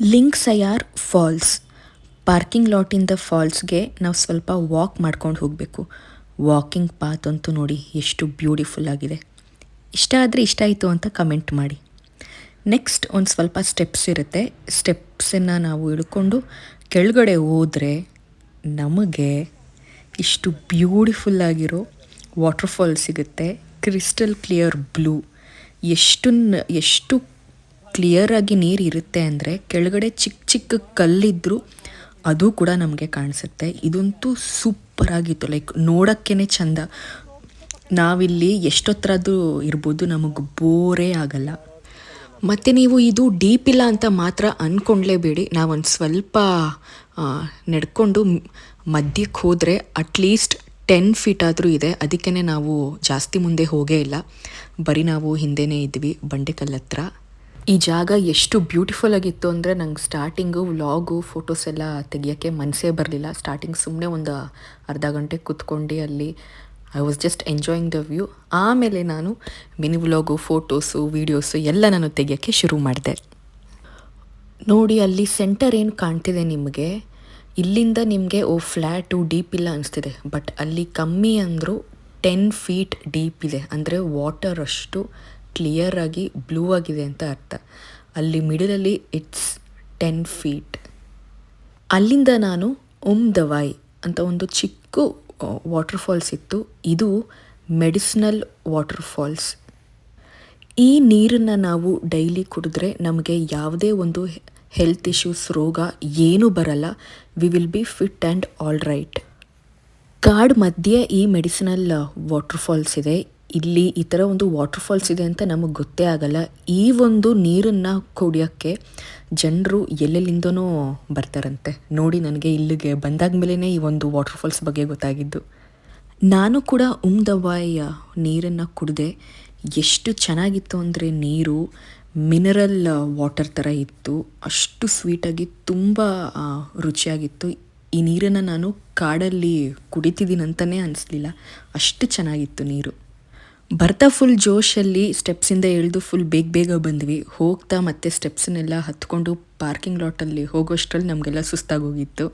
ಲಿಂಗ್ಸಯಾರ್ falls. Parking ಲಾಟಿಂದ ಫಾಲ್ಸ್ಗೆ ನಾವು ಸ್ವಲ್ಪ walk ಮಾಡ್ಕೊಂಡು ಹೋಗಬೇಕು. ವಾಕಿಂಗ್ ಪಾತ್ ಅಂತೂ ನೋಡಿ ಎಷ್ಟು ಬ್ಯೂಟಿಫುಲ್ ಆಗಿದೆ. ಇಷ್ಟ ಆದರೆ ಇಷ್ಟ ಆಯಿತು ಅಂತ ಕಮೆಂಟ್ ಮಾಡಿ. ನೆಕ್ಸ್ಟ್ ಒಂದು ಸ್ವಲ್ಪ ಸ್ಟೆಪ್ಸ್ ಇರುತ್ತೆ. ಸ್ಟೆಪ್ಸನ್ನು ನಾವು ಇಳ್ಕೊಂಡು ಕೆಳಗಡೆ ಹೋದರೆ ನಮಗೆ ಇಷ್ಟು ಬ್ಯೂಟಿಫುಲ್ಲಾಗಿರೋ ವಾಟರ್ಫಾಲ್ ಸಿಗುತ್ತೆ. Crystal clear blue. ಎಷ್ಟು ಕ್ಲಿಯರಾಗಿ ನೀರು ಇರುತ್ತೆ ಅಂದರೆ ಕೆಳಗಡೆ ಚಿಕ್ಕ ಚಿಕ್ಕ ಕಲ್ಲಿದ್ದರೂ ಅದು ಕೂಡ ನಮಗೆ ಕಾಣಿಸುತ್ತೆ. ಇದಂತೂ ಸೂಪರಾಗಿತ್ತು, ಲೈಕ್ ನೋಡೋಕ್ಕೇ ಚೆಂದ. ನಾವಿಲ್ಲಿ ಎಷ್ಟೊತ್ತರದ್ದು ಇರ್ಬೋದು, ನಮಗೆ ಬೋರೇ ಆಗಲ್ಲ. ಮತ್ತು ನೀವು ಇದು ಡೀಪ್ ಇಲ್ಲ ಅಂತ ಮಾತ್ರ ಅಂದ್ಕೊಂಡ್ಲೇಬೇಡಿ. ನಾವೊಂದು ಸ್ವಲ್ಪ ನಡ್ಕೊಂಡು ಮಧ್ಯಕ್ಕೆ ಹೋದರೆ ಅಟ್ಲೀಸ್ಟ್ 10 ಫೀಟ್ ಆದರೂ ಇದೆ. ಅದಕ್ಕೇ ನಾವು ಜಾಸ್ತಿ ಮುಂದೆ ಹೋಗೇ ಇಲ್ಲ, ಬರೀ ನಾವು ಹಿಂದೆನೇ ಇದ್ವಿ ಬಂಡೆಕಲ್ ಹತ್ರ. ಈ ಜಾಗ ಎಷ್ಟು ಬ್ಯೂಟಿಫುಲ್ ಆಗಿತ್ತು ಅಂದರೆ ನಂಗೆ ಸ್ಟಾರ್ಟಿಂಗು ವ್ಲಾಗು ಫೋಟೋಸ್ ಎಲ್ಲ ತೆಗಿಯೋಕ್ಕೆ ಮನಸ್ಸೇ ಬರಲಿಲ್ಲ. ಸ್ಟಾರ್ಟಿಂಗ್ ಸುಮ್ಮನೆ ಒಂದು ಅರ್ಧ ಗಂಟೆ ಕೂತ್ಕೊಂಡು ಅಲ್ಲಿ I was just enjoying the view. ಆಮೇಲೆ ನಾನು ಮಿನಿ ವ್ಲಾಗು ಫೋಟೋಸು ವೀಡಿಯೋಸು ಎಲ್ಲ ನಾನು ತೆಗಿಯೋಕ್ಕೆ ಶುರು ಮಾಡಿದೆ. ನೋಡಿ ಅಲ್ಲಿ ಸೆಂಟರ್ ಏನು ಕಾಣ್ತಿದೆ ನಿಮಗೆ, ಇಲ್ಲಿಂದ ನಿಮಗೆ ಫ್ಲ್ಯಾಟು ಡೀಪ್ ಇಲ್ಲ ಅನಿಸ್ತಿದೆ. ಬಟ್ ಅಲ್ಲಿ ಕಮ್ಮಿ ಅಂದರೂ 10 ಫೀಟ್ ಡೀಪ್ ಇದೆ. ಅಂದರೆ ವಾಟರ್ ಅಷ್ಟು ಕ್ಲಿಯರಾಗಿ ಬ್ಲೂ ಆಗಿದೆ ಅಂತ ಅರ್ಥ. ಅಲ್ಲಿ ಮಿಡಲಲ್ಲಿ ಇಟ್ಸ್ 10 ಫೀಟ್. ಅಲ್ಲಿಂದ ನಾನು ದವಾಯ್ ಅಂತ ಒಂದು ಚಿಕ್ಕ ವಾಟರ್ಫಾಲ್ಸ್ ಇತ್ತು. ಇದು ಮೆಡಿಸಿನಲ್ ವಾಟರ್ಫಾಲ್ಸ್. ಈ ನೀರನ್ನು ನಾವು ಡೈಲಿ ಕುಡಿದ್ರೆ ನಮಗೆ ಯಾವುದೇ ಒಂದು ಹೆಲ್ತ್ ಇಶ್ಯೂಸ್, ರೋಗ ಏನೂ ಬರಲ್ಲ. We will be fit and all right. ಕಾಡು ಮಧ್ಯೆ ಈ ಮೆಡಿಸಿನಲ್ ವಾಟರ್ಫಾಲ್ಸ್ ಇದೆ. ಇಲ್ಲಿ ಈ ಥರ ಒಂದು ವಾಟರ್ಫಾಲ್ಸ್ ಇದೆ ಅಂತ ನಮಗೆ ಗೊತ್ತೇ ಆಗಲ್ಲ. ಈ ಒಂದು ನೀರನ್ನು ಕುಡಿಯೋಕ್ಕೆ ಜನರು ಎಲ್ಲೆಲ್ಲಿಂದನೋ ಬರ್ತಾರಂತೆ. ನೋಡಿ, ನನಗೆ ಇಲ್ಲಿಗೆ ಬಂದಾದ್ಮೇಲೆ ಈ ಒಂದು ವಾಟರ್ಫಾಲ್ಸ್ ಬಗ್ಗೆ ಗೊತ್ತಾಗಿದ್ದು. ನಾನು ಕೂಡ ದವಾಯ್ ನೀರನ್ನು ಕುಡಿದೆ. ಎಷ್ಟು ಚೆನ್ನಾಗಿತ್ತು ಅಂದರೆ ನೀರು ಮಿನರಲ್ ವಾಟರ್ ಥರ ಇತ್ತು. ಅಷ್ಟು ಸ್ವೀಟಾಗಿ ತುಂಬ ರುಚಿಯಾಗಿತ್ತು. ಈ ನೀರನ್ನು ನಾನು ಕಾಡಲ್ಲಿ ಕುಡಿತಿದ್ದೀನಿ ಅಂತಲೇ ಅನಿಸ್ಲಿಲ್ಲ, ಅಷ್ಟು ಚೆನ್ನಾಗಿತ್ತು ನೀರು. ಬರ್ತಾ ಫುಲ್ ಜೋಶಲ್ಲಿ ಸ್ಟೆಪ್ಸಿಂದ ಇಳಿದು ಫುಲ್ ಬೇಗ ಬಂದ್ವಿ. ಹೋಗ್ತಾ ಮತ್ತೆ ಸ್ಟೆಪ್ಸನ್ನೆಲ್ಲ ಹತ್ಕೊಂಡು ಪಾರ್ಕಿಂಗ್ ಲಾಟಲ್ಲಿ ಹೋಗೋಷ್ಟರಲ್ಲಿ ನಮಗೆಲ್ಲ ಸುಸ್ತಾಗೋಗಿತ್ತು.